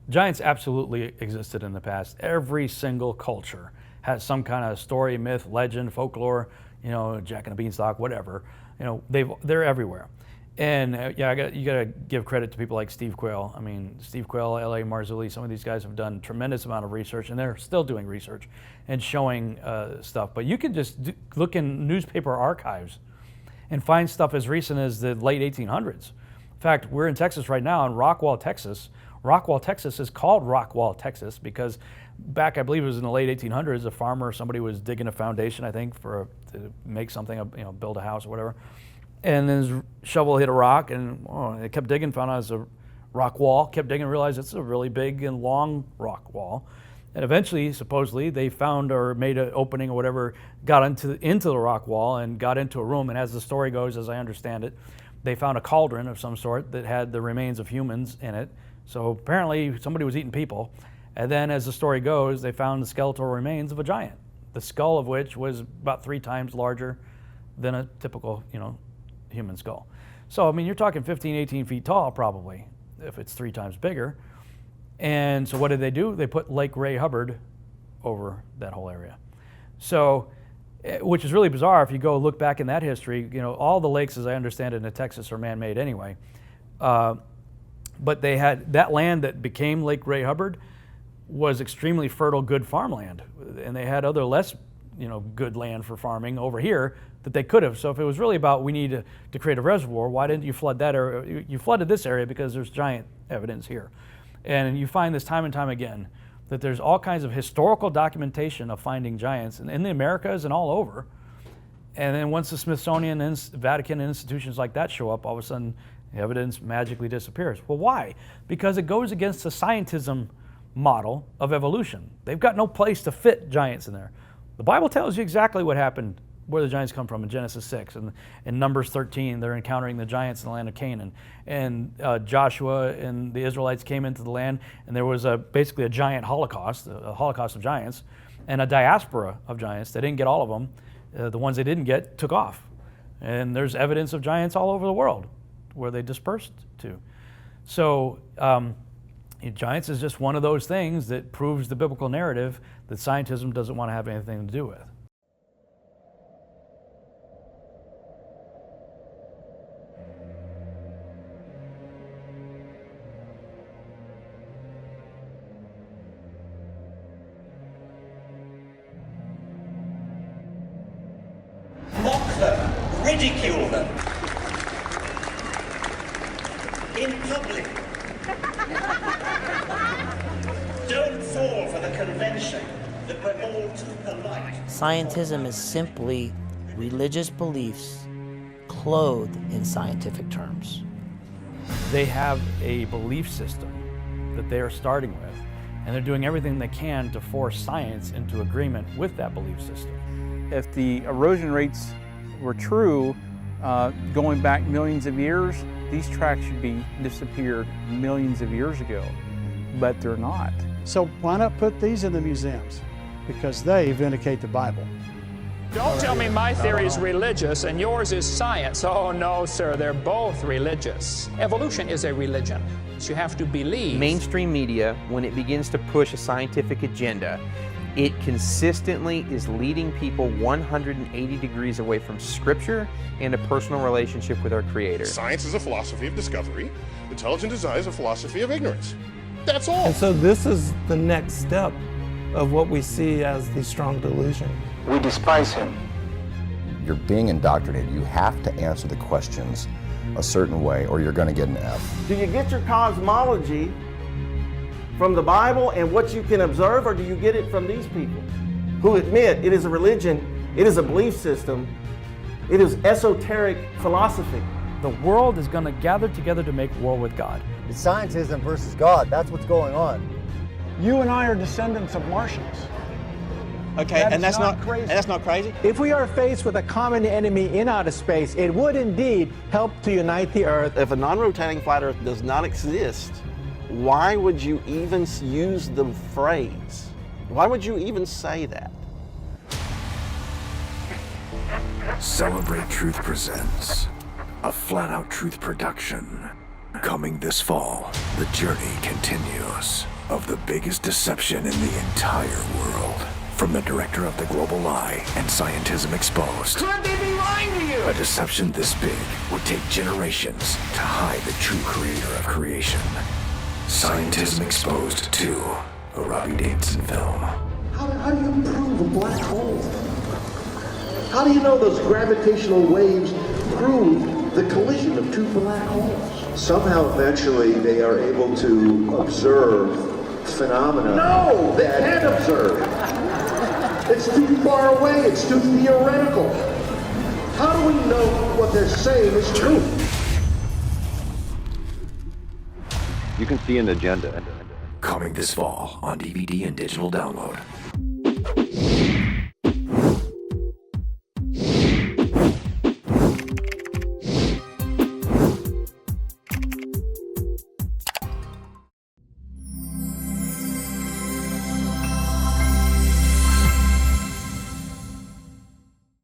Giants absolutely existed in the past. Every single culture has some kind of story, myth, legend, folklore, Jack and the Beanstalk, whatever. They're everywhere. And you got to give credit to people like Steve Quayle. I mean, Steve Quayle, L.A. Marzulli, some of these guys have done a tremendous amount of research, and they're still doing research and showing stuff. But you can just look in newspaper archives and find stuff as recent as the late 1800s. In fact, we're in Texas right now, in Rockwall, Texas. Rockwall, Texas is called Rockwall, Texas, because back, I believe it was in the late 1800s, a farmer, somebody was digging a foundation, I think, to make something, build a house or whatever. And then his shovel hit a rock, and they kept digging, found out it was a rock wall, kept digging, realized it's a really big and long rock wall. And eventually, supposedly, they found or made an opening or whatever, got into the rock wall and got into a room. And as the story goes, as I understand it, they found a cauldron of some sort that had the remains of humans in it. So apparently somebody was eating people. And then as the story goes, they found the skeletal remains of a giant, the skull of which was about 3 times larger than a typical, human skull. So, I mean, you're talking 15, 18 feet tall probably, if it's 3 times bigger. And so what did they do? They put Lake Ray Hubbard over that whole area. So, which is really bizarre if you go look back in that history. All the lakes, as I understand it, in Texas are man-made anyway. But they had that land that became Lake Ray Hubbard was extremely fertile, good farmland, and they had other less, good land for farming over here that they could have. So if it was really about we need to create a reservoir, why didn't you flood that area? You flooded this area because there's giant evidence here, and you find this time and time again that there's all kinds of historical documentation of finding giants in the Americas and all over. And then once the Smithsonian and Vatican and institutions like that show up, all of a sudden evidence magically disappears. Well, why? Because it goes against the scientism model of evolution. They've got no place to fit giants in there. The Bible tells you exactly what happened, where the giants come from in Genesis 6. And in Numbers 13, they're encountering the giants in the land of Canaan. And Joshua and the Israelites came into the land, and there was basically a giant holocaust, a holocaust of giants, and a diaspora of giants. They didn't get all of them. The ones they didn't get took off. And there's evidence of giants all over the world where they dispersed to. So giants is just one of those things that proves the biblical narrative that scientism doesn't want to have anything to do with. Mock them, ridicule them in public. Don't fall for the convention that we're all too polite. Scientism is simply religious beliefs clothed in scientific terms. They have a belief system that they are starting with, and they're doing everything they can to force science into agreement with that belief system. If the erosion rates were true, going back millions of years, these tracks should be disappeared millions of years ago, but they're not. So why not put these in the museums? Because they vindicate the Bible. Don't tell me my theory is religious and yours is science. Oh no, sir, they're both religious. Evolution is a religion, so you have to believe. Mainstream media, when it begins to push a scientific agenda, it consistently is leading people 180 degrees away from Scripture and a personal relationship with our Creator. Science is a philosophy of discovery. Intelligent design is a philosophy of ignorance. That's all. And so this is the next step of what we see as the strong delusion. We despise him. You're being indoctrinated. You have to answer the questions a certain way or you're going to get an F. Do you get your cosmology from the Bible and what you can observe, or do you get it from these people who admit it is a religion, it is a belief system, it is esoteric philosophy? The world is going to gather together to make war with God. It's scientism versus God. That's what's going on. You and I are descendants of Martians. Okay, and that's not crazy. And that's not crazy? If we are faced with a common enemy in outer space, it would indeed help to unite the Earth. If a non-rotating flat Earth does not exist, why would you even use the phrase? Why would you even say that? Celebrate Truth presents a flat-out truth production. Coming this fall, the journey continues of the biggest deception in the entire world. From the director of The Global Lie and Scientism Exposed. Could they be lying to you? A deception this big would take generations to hide the true creator of creation. Scientism Exposed 2, a Robbie Davidson film. How do you prove a black hole? How do you know those gravitational waves prove the collision of two black holes? Somehow, eventually, they are able to observe phenomena. No, they can't observe. It's too far away. It's too theoretical. How do we know what they're saying is true? You can see an agenda. Coming this fall on DVD and digital download.